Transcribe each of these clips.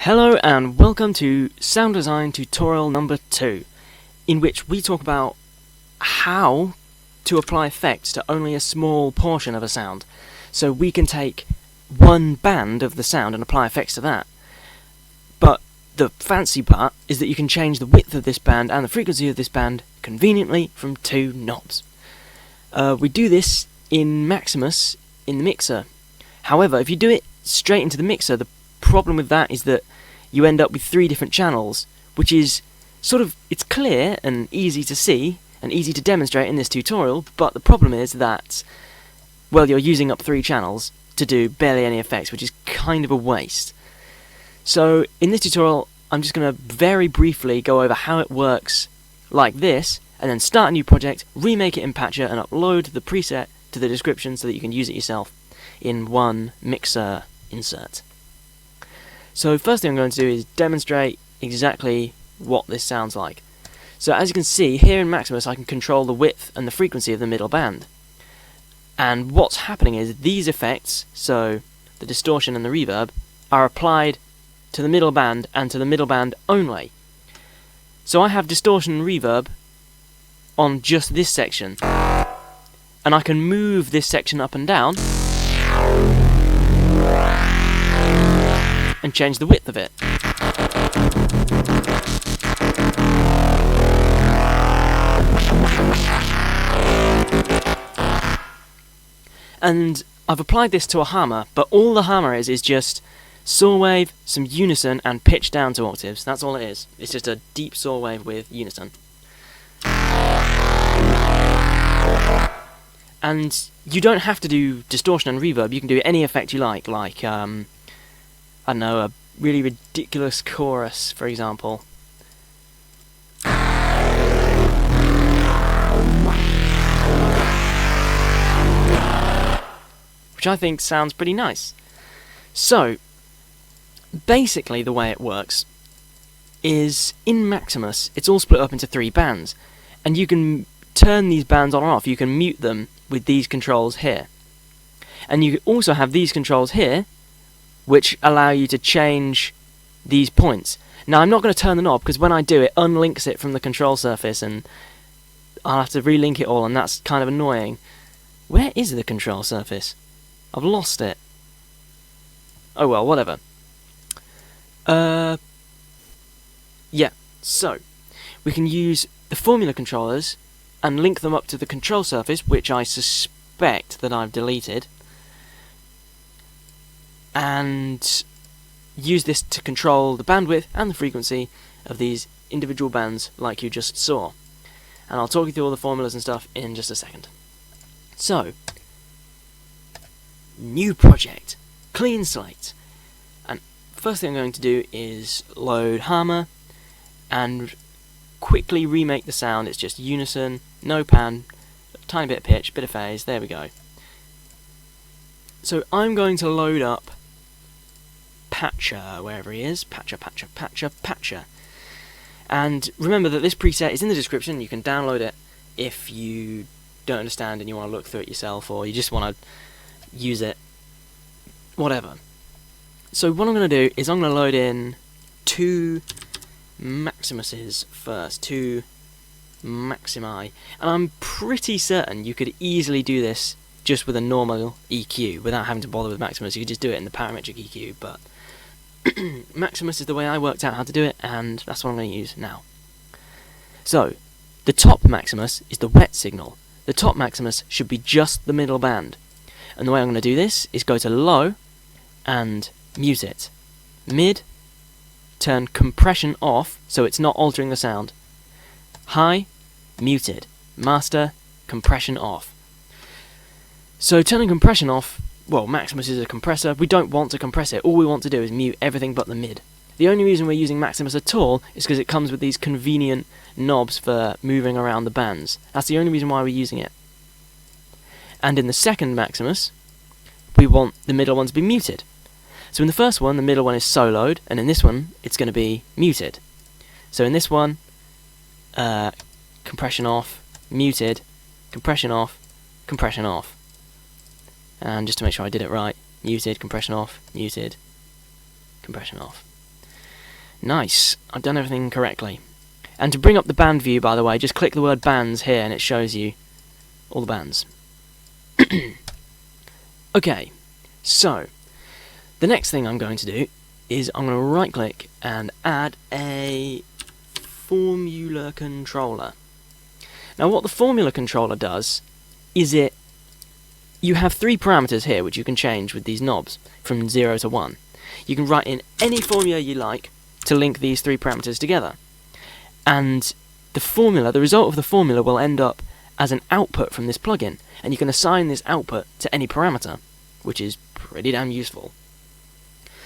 Hello and welcome to sound design tutorial number 2, in which we talk about how to apply effects to only a small portion of a sound. So we can take one band of the sound and apply effects to that. But the fancy part is that you can change the width of this band and the frequency of this band conveniently from two knobs. We do this in Maximus in the mixer. However, if you do it straight into the mixer, the problem with that is that you end up with 3 different channels, which is it's clear and easy to see and easy to demonstrate in this tutorial, but the problem is that, well, you're using up 3 channels to do barely any effects, which is kind of a waste. So in this tutorial, I'm just going to very briefly go over how it works like this, and then start a new project, remake it in Patcher, and upload the preset to the description so that you can use it yourself in one mixer insert. So first thing I'm going to do is demonstrate exactly what this sounds like. So as you can see, here in Maximus I can control the width and the frequency of the middle band. And what's happening is these effects, so the distortion and the reverb, are applied to the middle band and to the middle band only. So I have distortion and reverb on just this section. And I can move this section up and down and change the width of it. And I've applied this to a hammer, but all the hammer is just saw wave, some unison, and pitch down to octaves. That's all it is. It's just a deep saw wave with unison. And you don't have to do distortion and reverb. You can do any effect you like I don't know, a really ridiculous chorus, for example. Which I think sounds pretty nice. So, basically the way it works is, in Maximus, it's all split up into 3 bands. And you can turn these bands on or off. You can mute them with these controls here. And you also have these controls here, which allow you to change these points. Now I'm not going to turn the knob, because when I do it unlinks it from the control surface and I'll have to relink it all, and that's kind of annoying. Where is the control surface? I've lost it. Oh well, whatever. Yeah, so we can use the formula controllers and link them up to the control surface, which I suspect that I've deleted, and use this to control the bandwidth and the frequency of these individual bands like you just saw. And I'll talk you through all the formulas and stuff in just a second. So, new project, clean slate. And first thing I'm going to do is load Hammer and quickly remake the sound. It's just unison, no pan, a tiny bit of pitch, bit of phase, there we go. So I'm going to load up Patcher, wherever he is, Patcher. And remember that this preset is in the description. You can download it if you don't understand and you want to look through it yourself, or you just want to use it, whatever. So what I'm going to do is I'm going to load in 2 Maximuses first, 2 Maximi, and I'm pretty certain you could easily do this just with a normal EQ without having to bother with Maximus. You could just do it in the parametric EQ, but Maximus is the way I worked out how to do it, and that's what I'm going to use now. So, the top Maximus is the wet signal. The top Maximus should be just the middle band. And the way I'm going to do this is go to low and mute it. Mid, turn compression off so it's not altering the sound. High, muted. Master, compression off. So turning compression off, well, Maximus is a compressor. We don't want to compress it. All we want to do is mute everything but the mid. The only reason we're using Maximus at all is because it comes with these convenient knobs for moving around the bands. That's the only reason why we're using it. And in the second Maximus, we want the middle one to be muted. So in the first one, the middle one is soloed, and in this one, it's going to be muted. So in this one, compression off, muted, compression off, compression off. And just to make sure I did it right, muted, compression off, muted, compression off. Nice, I've done everything correctly. And to bring up the band view, by the way, just click the word bands here and it shows you all the bands. Okay, so the next thing I'm going to do is I'm going to right click and add a formula controller. Now what the formula controller does is you have 3 parameters here which you can change with these knobs from 0 to 1. You can write in any formula you like to link these 3 parameters together. And the result of the formula will end up as an output from this plugin, and you can assign this output to any parameter, which is pretty damn useful.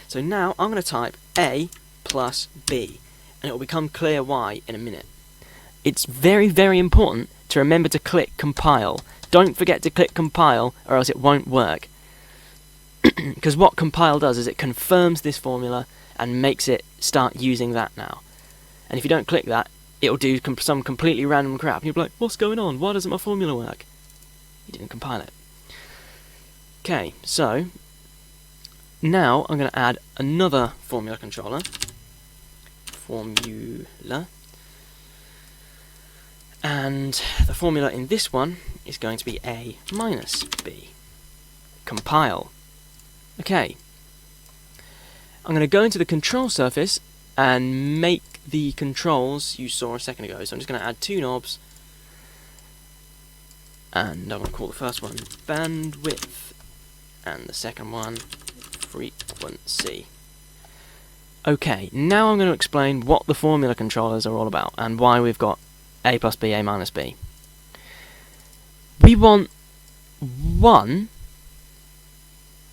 So now I'm going to type A plus B, and it will become clear Y in a minute. It's very, very important to remember to click compile. Don't forget to click compile or else it won't work. Because what compile does is it confirms this formula and makes it start using that now. And if you don't click that, it'll do some completely random crap. And you'll be like, what's going on? Why doesn't my formula work? You didn't compile it. Okay, so now I'm going to add another formula controller. Formula. And the formula in this one is going to be A minus B. Compile. Okay. I'm going to go into the control surface and make the controls you saw a second ago. So I'm just going to add 2 knobs. And I'm going to call the first one bandwidth and the second one frequency. Okay, now I'm going to explain what the formula controllers are all about and why we've got A plus B, A minus B. We want one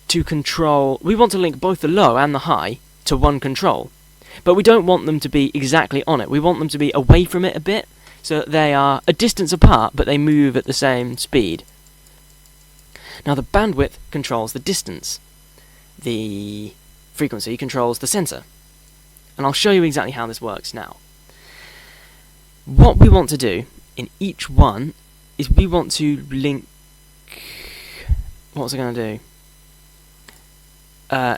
to control, we want to link both the low and the high to one control, but we don't want them to be exactly on it. We want them to be away from it a bit, so that they are a distance apart, but they move at the same speed. Now the bandwidth controls the distance. The frequency controls the sensor. And I'll show you exactly how this works now. What we want to do in each one is we want to link... What's it going to do?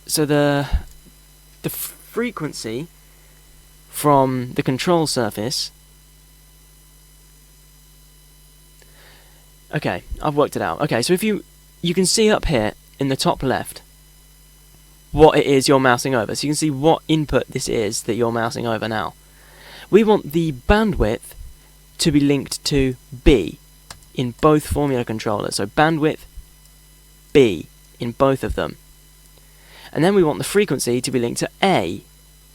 So the frequency from the control surface... Okay, I've worked it out. Okay, so if you can see up here in the top left what it is you're mousing over. So you can see what input this is that you're mousing over now. We want the bandwidth to be linked to B in both formula controllers. So bandwidth B in both of them. And then we want the frequency to be linked to A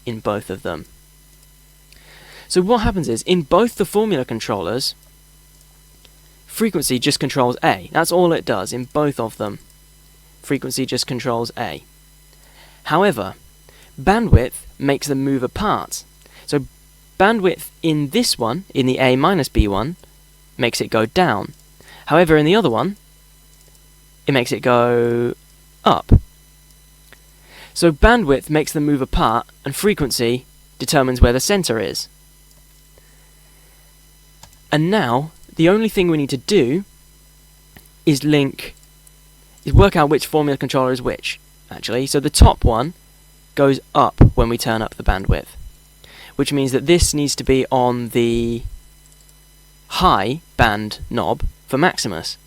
in both of them. So what happens is, in both the formula controllers, frequency just controls A. That's all it does in both of them. Frequency just controls A. However, bandwidth makes them move apart. So bandwidth in this one, in the A minus B one, makes it go down. However, in the other one, it makes it go up. So bandwidth makes them move apart, and frequency determines where the center is. And now, the only thing we need to do is work out which formula controller is which, actually. So the top one goes up when we turn up the bandwidth, which means that this needs to be on the high band knob for Maximus.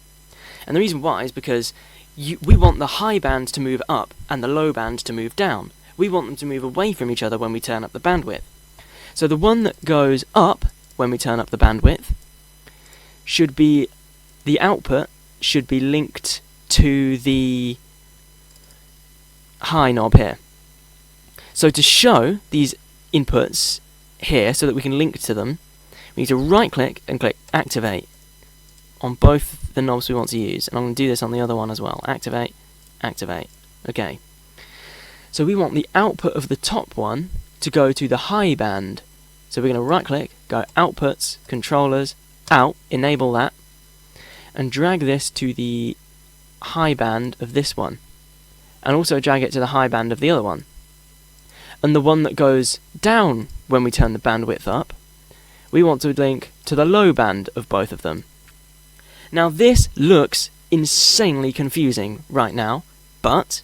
And the reason why is because we want the high band to move up and the low band to move down. We want them to move away from each other when we turn up the bandwidth. So the one that goes up when we turn up the bandwidth should be, the output should be linked to the high knob here. So to show these inputs here so that we can link to them, we need to right click and click activate on both the knobs we want to use. And I'm going to do this on the other one as well. Activate, activate. Okay. So we want the output of the top one to go to the high band. So we're going to right click, go outputs, controllers, out, enable that, and drag this to the high band of this one. And also drag it to the high band of the other one. And the one that goes down when we turn the bandwidth up, we want to link to the low band of both of them. Now this looks insanely confusing right now, but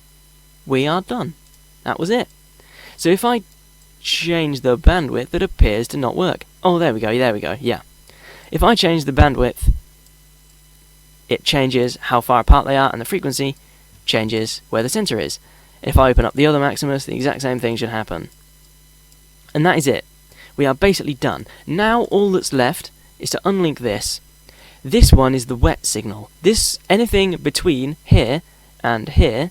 we are done. That was it. So if I change the bandwidth that appears to not work. Oh, there we go, yeah. If I change the bandwidth, it changes how far apart they are, and the frequency changes where the center is. If I open up the other Maximus, the exact same thing should happen. And that is it. We are basically done. Now all that's left is to unlink this. This one is the wet signal. Anything between here and here,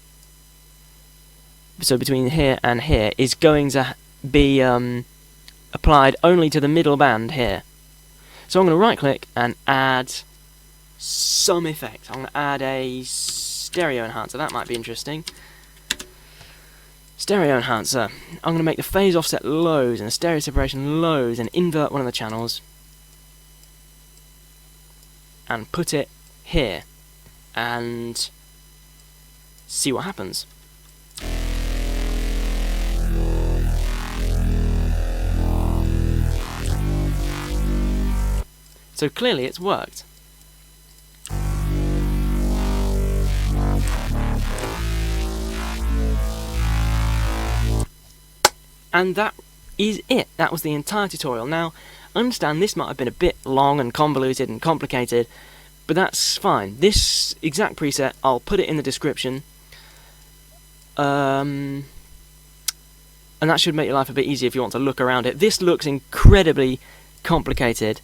so between here and here, is going to be applied only to the middle band here. So I'm going to right click and add some effect. I'm going to add a stereo enhancer. That might be interesting. Stereo enhancer. I'm going to make the phase offset lows and the stereo separation lows and invert one of the channels and put it here and see what happens. So clearly it's worked. And that is it. That was the entire tutorial. Now, I understand this might have been a bit long and convoluted and complicated, but that's fine. This exact preset, I'll put it in the description. And that should make your life a bit easier if you want to look around it. This looks incredibly complicated,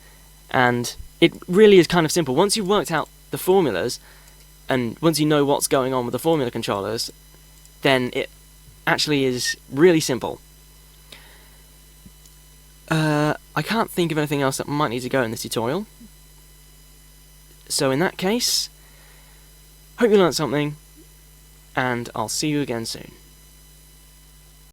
and it really is kind of simple. Once you've worked out the formulas, and once you know what's going on with the formula controllers, then it actually is really simple. I can't think of anything else that might need to go in this tutorial. So in that case, hope you learned something, and I'll see you again soon.